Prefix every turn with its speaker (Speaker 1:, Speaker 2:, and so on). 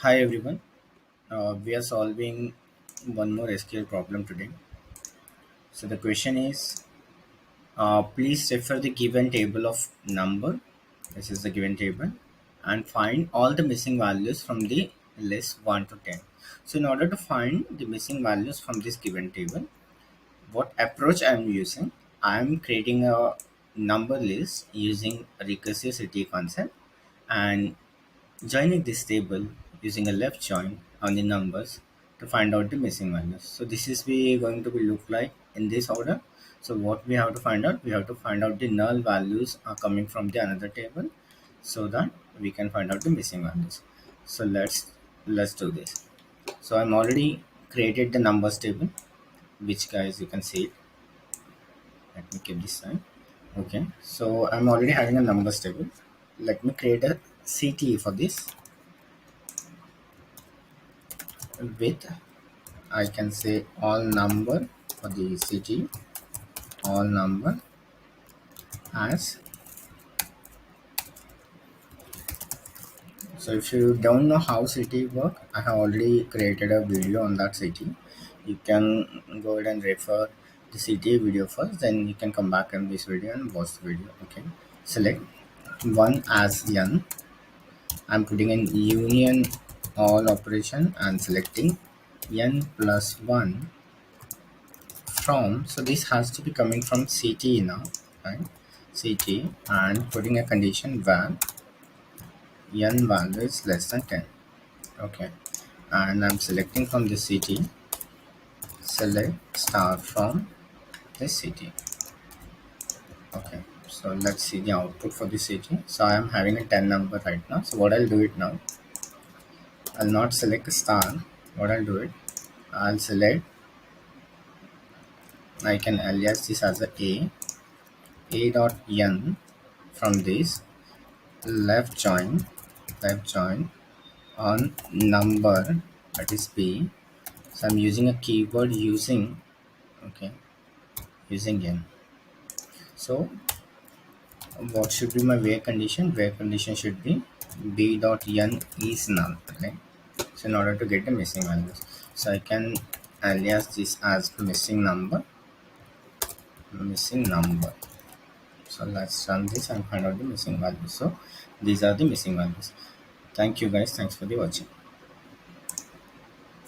Speaker 1: Hi everyone. We are solving one more SQL problem today. So the question is, please refer the given table of number. This is the given table, and find all the missing values from the list 1 to 10. So in order to find the missing values from this given table, what approach I am using? I am creating a number list using a recursive CTE concept and joining this table using a left join on the numbers to find out the missing values. So this is we going to be look like in this order. So what we have to find out? We have to find out the null values are coming from the another table so that we can find out the missing values. So let's do this. So I'm already created the numbers table, which guys you can see it. Let me keep this side. Okay, so I'm already having a numbers table. Let me create a CTE for this with I can say all number for the city, all number as. So if you don't know how city work, I have already created a video on that city. You can go ahead and refer the city video first, then you can come back in this video and watch the video. Okay. Select one as n. I'm putting in union all operation and selecting n plus one from, so this has to be coming from CTE now, right? CTE, and putting a condition where n value is less than 10. Okay, and I'm selecting from the CTE, select star from the CTE. Okay, so let's see the output for the CTE. So I am having a 10 number right now. So what I'll do it now, I'll not select a star. What I'll do it, I'll select, I can alias this as a dot n. From this left join on number, that is p. So I'm using a keyword using, okay, using n. So what should be my where condition? Where condition should be b dot n is null. Okay, so in order to get the missing values, so I can alias this as missing number. So let's run this and find out the missing values. So these are the missing values. Thank you guys, thanks for the watching.